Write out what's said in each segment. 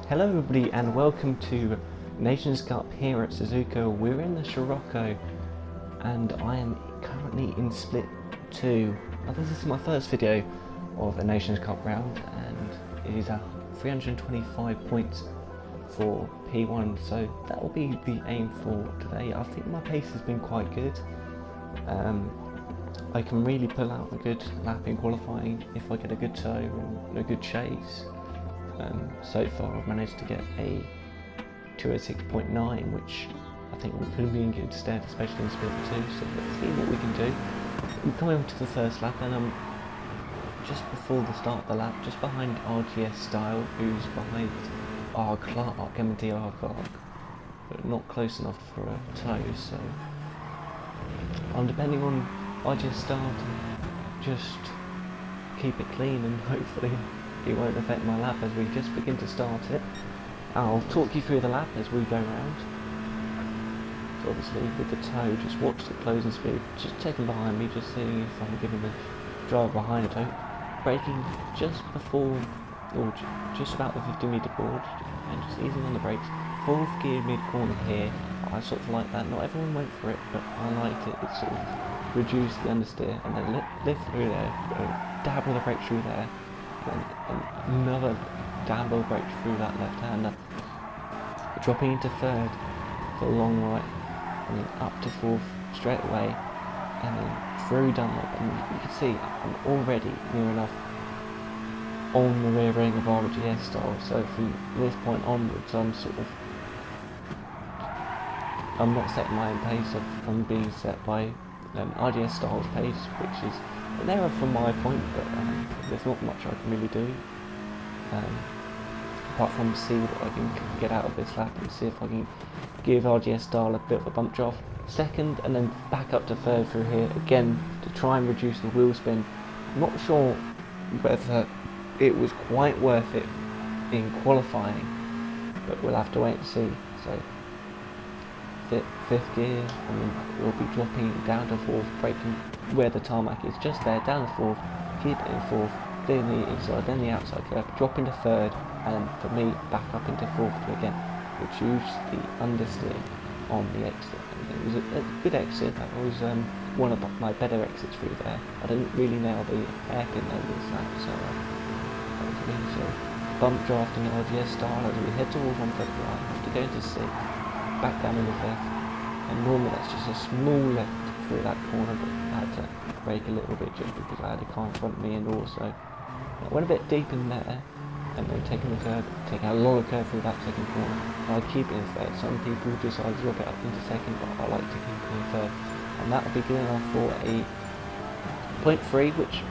Hello everybody and welcome to Nations Cup here at Suzuka. We're in the Scirocco and I am currently in split 2. Now this is my first video of a Nations Cup round and it is 325 points for P1, so that will be the aim for today. I think my pace has been quite good. I can really pull out a good lap in qualifying if I get a good tow and a good chase. So far I've managed to get a 206.9, which I think will put me in good stead, especially in split 2, so let's see what we can do. I'm coming to the first lap and I'm just before the start of the lap, just behind RGS Style, who's behind our Clark, M&T-R Clark, but not close enough for a tow, so I'm depending on RGS Style to just keep it clean and hopefully it won't affect my lap as we just begin to start it. I'll talk you through the lap as we go round. So obviously with the tow, just watch the closing speed, just checking behind me, just seeing if I'm giving the driver behind a tow. Braking just before, or just about the 50-metre board, and just easing on the brakes. 4th gear mid-corner here, I sort of like that. Not everyone went for it, but I liked it. It sort of reduced the understeer, and then lift through there, dabble the brake through there, and another dabble brake through that left-hander, dropping into 3rd for a long right, and then up to 4th straight away, and then through Dunlop, and you can see I'm already near enough on the rear ring of RGS Style, so from this point onwards I'm not setting my own pace, I'm being set by RGS Style's pace, which is an error from my point, but there's not much I can really do apart from see what I can get out of this lap and see if I can give RGS Style a bit of a bump job. 2nd and then back up to 3rd through here again to try and reduce the wheel spin. I'm not sure whether it was quite worth it in qualifying, but we'll have to wait and see. So 5th gear, and then we'll be dropping down to 4th, braking where the tarmac is, just there, down to 4th, keep it in 4th, doing the inside, then the outside curve, drop into 3rd, and for me, back up into 4th to again reduce the understeer on the exit. And it was a good exit. That was one of my better exits through there. I didn't really nail the hairpin though this lap, so that was good. So bump drafting RGS Style as we head towards 135, to go into 6th, back down into 5th, and normally that's just a small left through that corner, but I had to brake a little bit just because I had a car in front of me, and also I went a bit deep in there and then taking the curve, taking a lot of curve through that 2nd corner. I keep it in 3rd. Some people decide to drop it up into 2nd, but I like to keep it in 3rd, and that will be good enough for a 0.3, which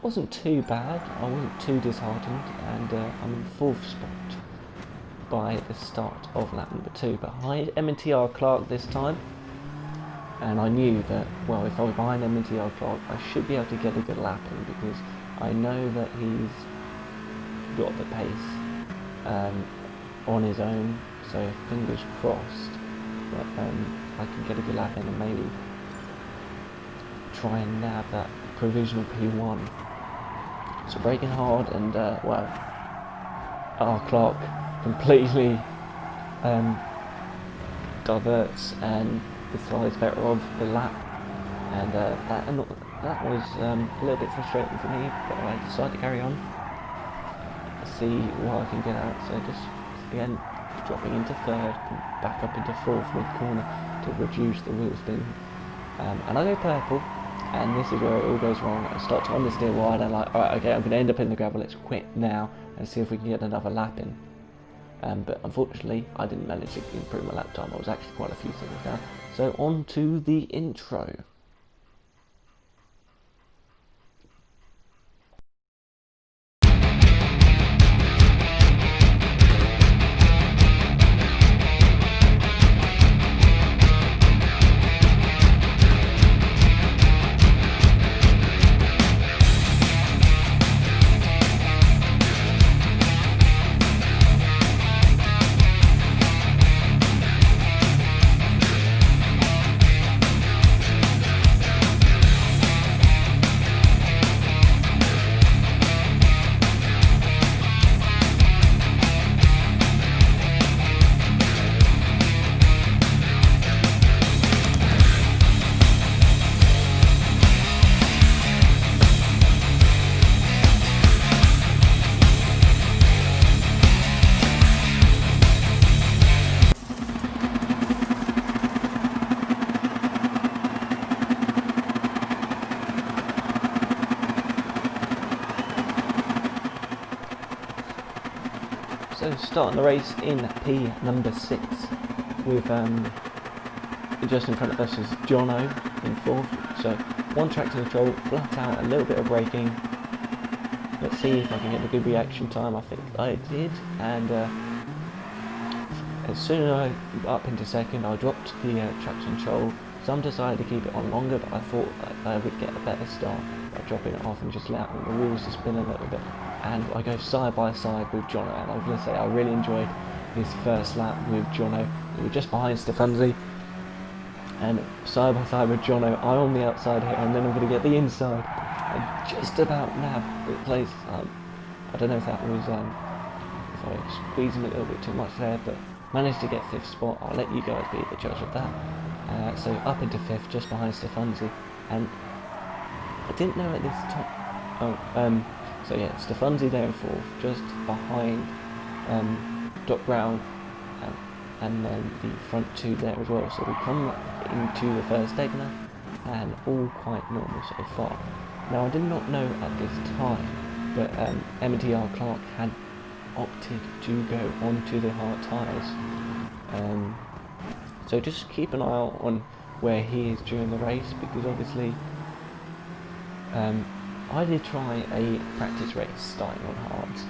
wasn't too bad. I wasn't too disheartened, and I'm in 4th spot by the start of lap number 2, behind M&T-R Clark this time. And I knew that, well, if I was behind M&T-R Clark, I should be able to get a good lap in, because I know that he's got the pace on his own, so fingers crossed that I can get a good lap in and maybe try and nab that provisional P1. So braking hard, and well, our Clark completely diverts and decides better of the lap, and that was a little bit frustrating for me, but I decided to carry on, see what I can get out. So just again dropping into 3rd, back up into 4th mid corner to reduce the wheel spin, and I go purple, and this is where it all goes wrong. I start to understeer wide, and like, alright, okay, I'm going to end up in the gravel, let's quit now and see if we can get another lap in. But unfortunately I didn't manage to improve my lap time. I was actually quite a few seconds down. So on to the intro. So starting the race in P number 6 with just in front of us is Jono in 4th. So one traction control, flat out, a little bit of braking. Let's see if I can get a good reaction time. I think I did, and as soon as I got up into 2nd, I dropped the traction control. Some decided to keep it on longer, but I thought that I would get a better start by dropping it off and just allowing the wheels to spin a little bit. And I go side by side with Jono, and I was going to say I really enjoyed this first lap with Jono. We were just behind Stefanzi, and side by side with Jono, I'm on the outside here, and then I'm going to get the inside and just about nab the place. I don't know if that was if I was squeezing a little bit too much there, but managed to get 5th spot. I'll let you guys be the judge of that. So up into 5th, just behind Stefanzi, and I didn't know at this time. So yeah, Stefanzi there in 4th, just behind Gr.4 and then the front 2 there as well. So we come into the first segment, and all quite normal so far. Now I did not know at this time, but M&TR Clark had opted to go onto the hard tyres. So just keep an eye out on where he is during the race, because obviously I did try a practice race starting on hards,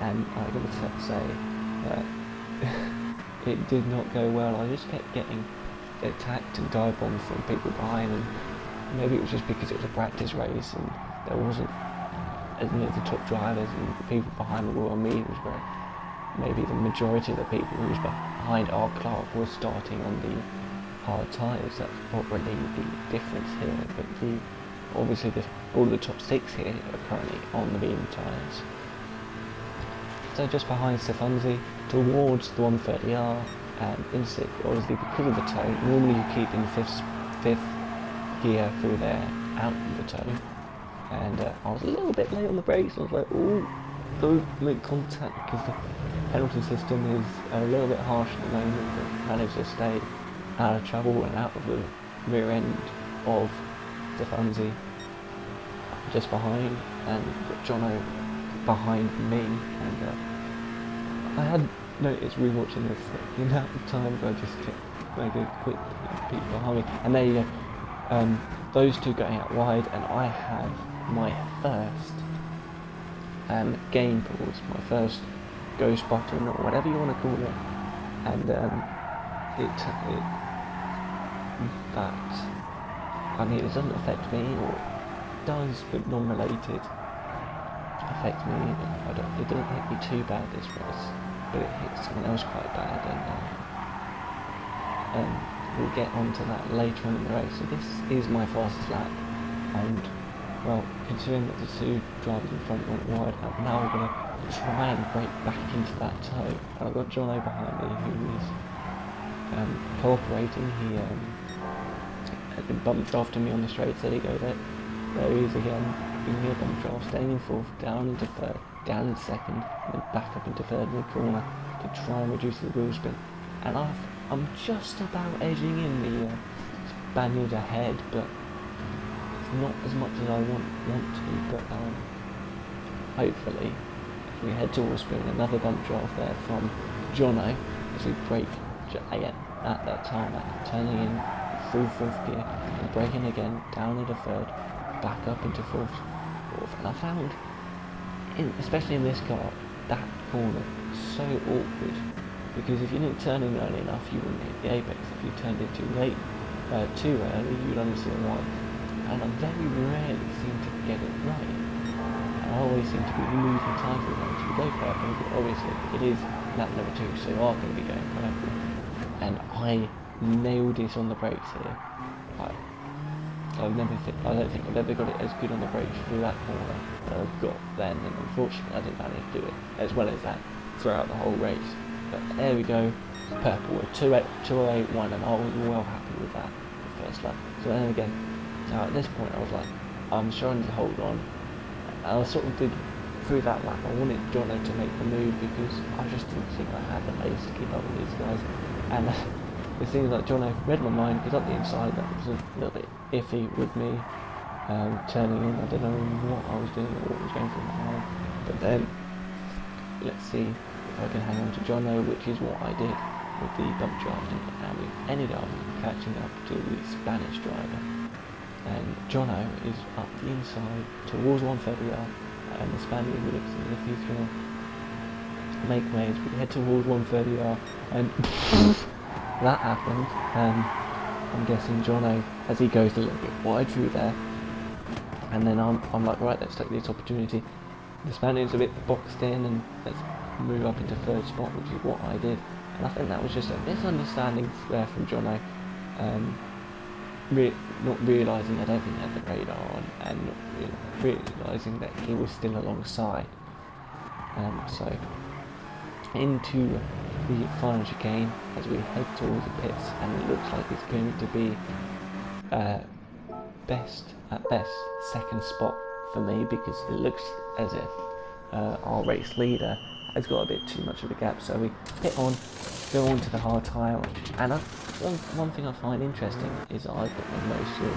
and I gotta say it did not go well. I just kept getting attacked and dive bombed from people behind, and maybe it was just because it was a practice race and there wasn't as many of the top drivers, and the people behind me were on me. It was where maybe the majority of the people who was behind our Clark was starting on the hard tyres. That's probably the difference here. But obviously all the top 6 here are currently on the medium tyres. So just behind Stefanzi towards the 130R, and in 6th, obviously because of the toe. Normally you keep in 5th gear through there, out of the toe. And I was a little bit late on the brakes. I was like, oh, don't make contact, because the penalty system is a little bit harsh at the moment, but managed to stay out of trouble and out of the rear end of Stefanzi just behind, and Jono behind me. And I had noticed rewatching this the amount of times I just kept making a quick peek behind me, and there you go, those two going out wide, and I have my first game pause, my first ghost button, or whatever you want to call it, and it doesn't affect me, or it does, but non-related affect me. It didn't hit me too bad this race, but it hit someone else quite bad, and we'll get onto that later on in the race. So this is my fastest lap, and well, considering that the 2 drivers in front went wide, I'm now going to try and break back into that toe. And I've got Jono behind me, who is cooperating. He had been bump drafting me on the straights. There you go, there he is again, giving me a bump draft, staying in 4th, down into 3rd, down in 2nd, and then back up into 3rd mid-corner to try and reduce the wheel spin. And I'm just about edging in the Spaniard ahead, but not as much as I want to, but hopefully as we head towards spin, another bump draft there from Jono as we brake again at that tarmac, turning in through 4th gear and braking again down into 3rd, back up into 4th, and I found, especially in this car, that corner so awkward, because if you didn't turn in early enough you wouldn't hit the apex. If you turned in too late, too early, you'd only see a white. And I very rarely seem to get it right. I always seem to be losing time for them to go purple, but obviously it is lap number 2, so you are going to be going purple. And I nailed it on the brakes here. I don't think I've ever got it as good on the brakes through that corner that I've got then, and unfortunately I didn't manage to do it as well as that throughout the whole race. But there we go, purple with 208.1, and I was well happy with that the first lap. So then again, now at this point I was like, I'm trying to hold on, and I sort of did through that lap. I wanted Jono to make the move because I just didn't think I had the pace to keep up with these guys, and it seems like Jono read my mind, because up the inside that was a little bit iffy with me turning in. I don't know what I was doing or what was going through my mind, but then let's see if I can hang on to Jono, which is what I did with the bump drafting, and we ended up catching up to the Spanish driver. And Jono is up the inside towards 130R, and the Spaniard looks as if he's going to make waves. We head towards 130R, and that happened. I'm guessing Jono, as he goes a little bit wide through there, and then I'm like, right, let's take this opportunity. The Spaniard's a bit boxed in, and let's move up into third spot, which is what I did. And I think that was just a misunderstanding there from Jono, not realising I don't think he had the radar on, and not realising that he was still alongside. So into the final chicane as we head towards the pits, and it looks like it's going to be best second spot for me, because it looks as if our race leader has got a bit too much of a gap. So we pit on, go on to the hard tyre, and one thing I find interesting is that I've got my most fuel,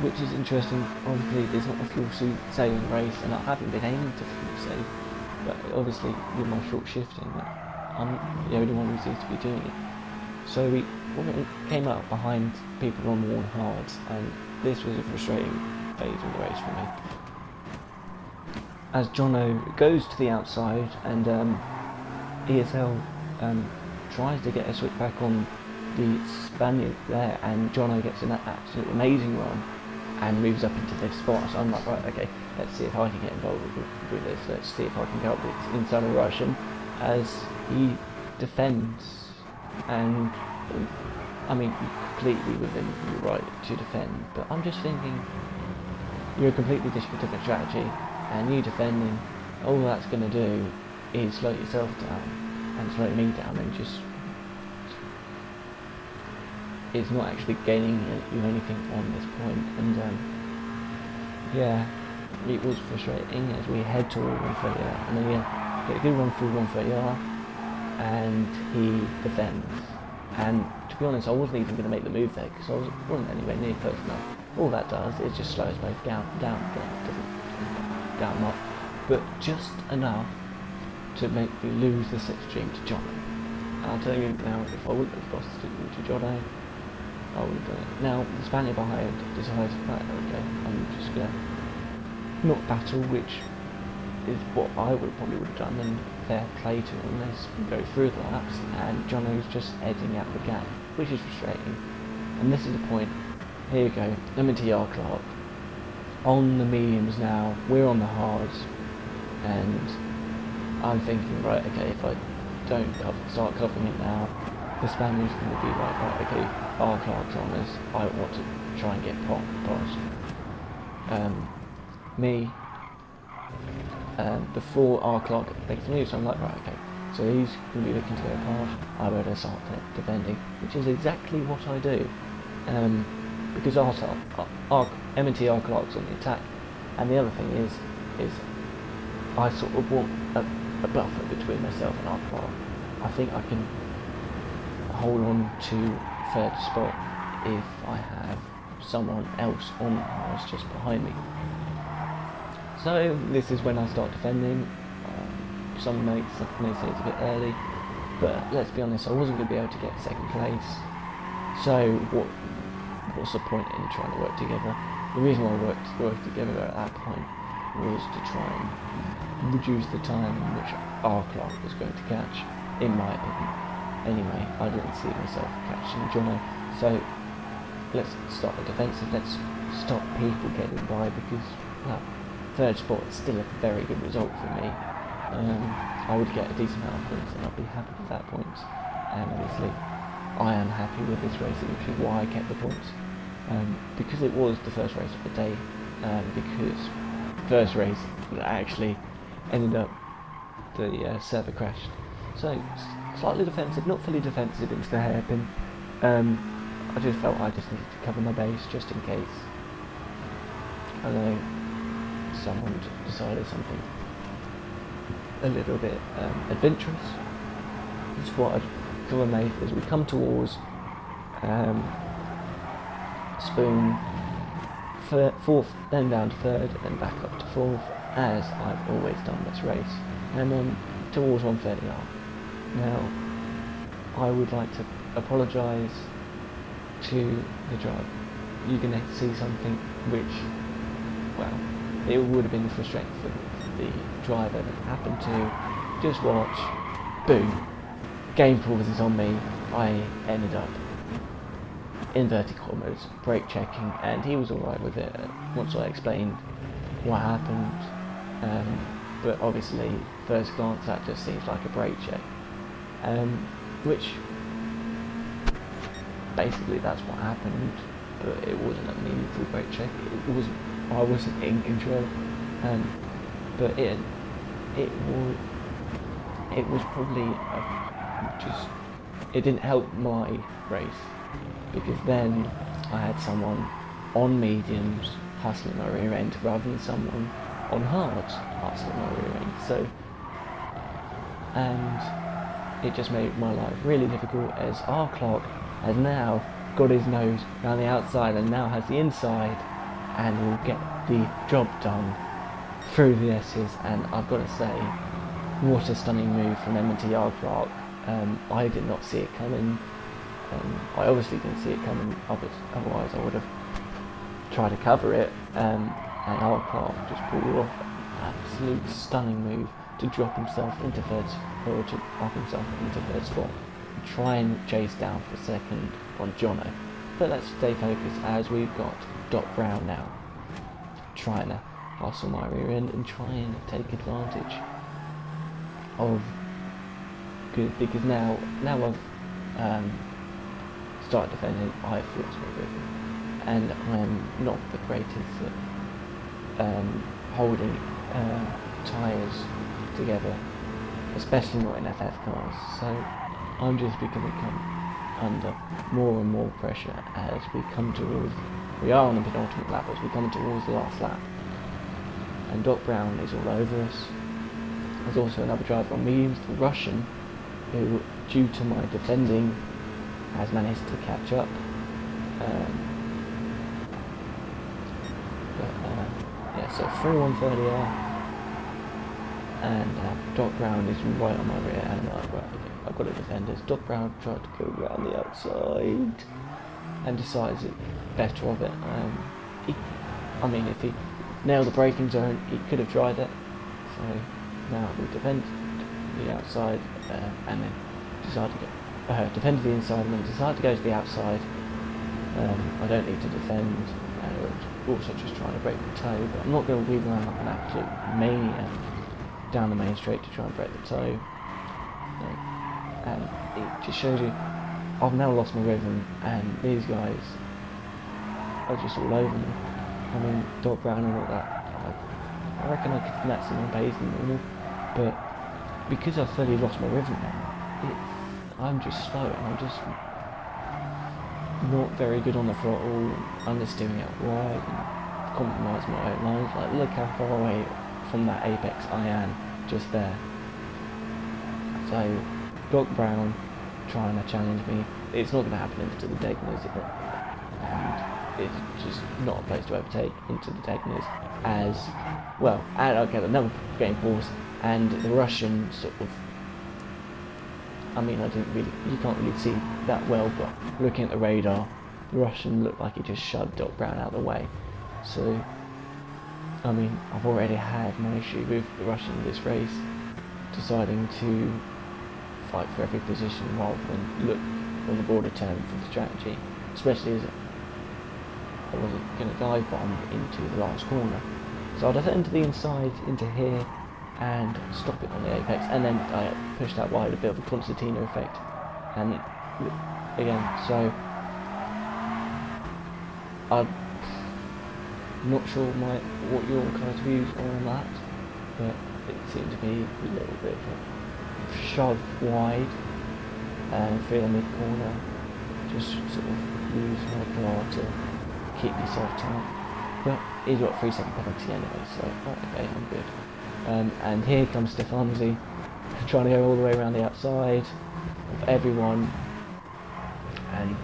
which is interesting. Obviously there's not a fuel saving race, and I haven't been aiming to fuel save, but obviously with my short shifting, I'm the only one who seems to be doing it. So we came out behind people on worn hards, and this was a frustrating phase of the race for me. As Jono goes to the outside, and ESL tries to get a switch back on the Spaniard there, and Jono gets an absolute amazing run and moves up into this spot. So I'm like, right, okay, let's see if I can get involved with this. Let's see if I can help this inside of Russian as he defends, and I mean, completely within your right to defend, but I'm just thinking, you're a completely different strategy, and you defending, all that's going to do is slow yourself down and slow me down, and just it's not actually gaining you anything on this point. And yeah, it was frustrating as we head toward 130R, and then we get a good run through 130R, and he defends. And to be honest, I wasn't even going to make the move there because I wasn't anywhere near close enough. All that does is just slows both down, down up, but just enough to make me lose the slipstream to Jono. I'll tell you now, if I wouldn't have lost it to Jono, I would have done it. Now the Spaniard behind decides, right, there we go, I'm just going to not battle, which is what I probably would have done, and fair play to him. Let's go through the laps, and Jono's just edging out the gap, which is frustrating. And this is the point. Here you go, M&T-R Clark on the mediums now. We're on the hards, and I'm thinking, right, okay, if I don't start covering it now, the Spaniard's going to be like, right, okay, R Clark's on us. I want to try and get past me. Before R Clark makes the move, so I'm like, right, okay, so he's going to be looking to go past, I better start defending, which is exactly what I do, because M&T-R Clark's on the attack, and the other thing is I sort of want a buffer between myself and R Clark. I think I can hold on to third spot if I have someone else on the house just behind me. So this is when I start defending. Some may say it's a bit early, but let's be honest, I wasn't going to be able to get second place. So what's the point in trying to work together? The reason why I worked together at that point was to try and reduce the time in which R Clark was going to catch, in my opinion. Anyway, I didn't see myself catching Jono, so let's start the defensive. Let's stop people getting by, because, well, third spot is still a very good result for me. I would get a decent amount of points, and I'd be happy with that points. And obviously, I am happy with this race, which is why I kept the points. Because it was the first race of the day. Because first race actually ended up the server crashed. So slightly defensive, not fully defensive into the hairpin. I just felt I just needed to cover my base just in case. I know someone decided something a little bit adventurous. That's what I'd cover made as we come towards Spoon, fourth, then down to third, then back up to fourth, as I've always done this race. And towards 130R. Now, I would like to apologise to the driver. You're going to see something which, well, it would have been frustrating for the driver that happened to just watch, boom, game pauses on me. I ended up inverted commas, brake checking, and he was alright with it once I explained what happened. But obviously, first glance, that just seems like a brake check. Which, basically that's what happened, but it wasn't a meaningful brake check. I wasn't in control. But it was probably it didn't help my race, because then I had someone on mediums hustling my rear end rather than someone on hards hustling my rear end. So, and it just made my life really difficult, as our clock has now got his nose around the outside and now has the inside, and will get the job done through the S's. And I've got to say, what a stunning move from M&T R Clark. I did not see it coming. I obviously didn't see it coming, otherwise I would have tried to cover it. And R Clark just pulled off an absolute stunning move to drop himself into third, or to up himself into third spot, and try and chase down for second on Jono. But let's stay focused, as we've got Doc Brown now trying to hustle my rear end and try and take advantage of, because now I've started defending, I've lost my rhythm, and I'm not the greatest at holding tyres together, especially not in FF cars. So I'm just becoming under more and more pressure as we are on the penultimate lap, as we come towards the last lap, and Doc Brown is all over us. There's also another driver on mediums, the Russian, who, due to my defending, has managed to catch up. Yeah, so through 130R, and Doc Brown is right on my rear, and I've got to defend as Doc Brown tried to go around the outside and decides it better of it. If he nailed the braking zone, he could have tried it. So now we defend the outside, and then decide to go, defend the inside, and then decide to go to the outside. I don't need to defend, and also just trying to break the toe, but I'm not going to weave around like an absolute maniac down the main straight to try and break the toe. And it just shows you, I've now lost my rhythm, and these guys are just all over me. I mean, Doc Brown and all that, I reckon I could snatch some more pace than normal, but because I've fully lost my rhythm now, I'm just slow, and I'm just not very good on the throttle, understeering out wide, and compromise my own lines. Like, look how far away from that apex I am, just there. So, Doc Brown trying to challenge me, it's not going to happen into the Degnas, and it's just not a place to overtake into the Degnas, as well. And I get another game pause, and the Russian sort of, you can't really see that well, but looking at the radar, the Russian looked like he just shoved Doc Brown out of the way. So, I've already had my issue with the Russian in this race, deciding to fight for every position rather than look on the broader term for the strategy, especially as I wasn't going to dive bomb into the last corner. So I'll defend to the inside into here and stop it on the apex, and then I pushed out wide, a bit of a Constantino effect, and again, so I'm not sure what your guys' views are on that, but it seemed to be a little bit of a shove wide and through the mid corner, just sort of use my car to keep myself tight. But he's got a 3-second penalty anyway, so okay, I'm good. And here comes Stefanzi, trying to go all the way around the outside of everyone, and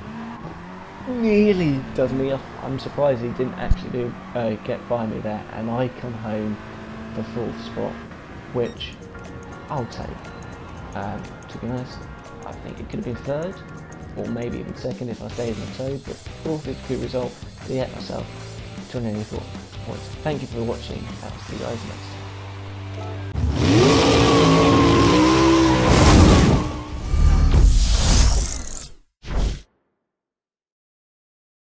nearly does me off. I'm surprised he didn't actually get by me there, and I come home for 4th spot, which I'll take. To be honest, I think it could have been third, or maybe even second if I stayed in the toe, but fourth is a good result. So yeah, myself, 284 points. Thank you for watching, and I'll see you guys next time.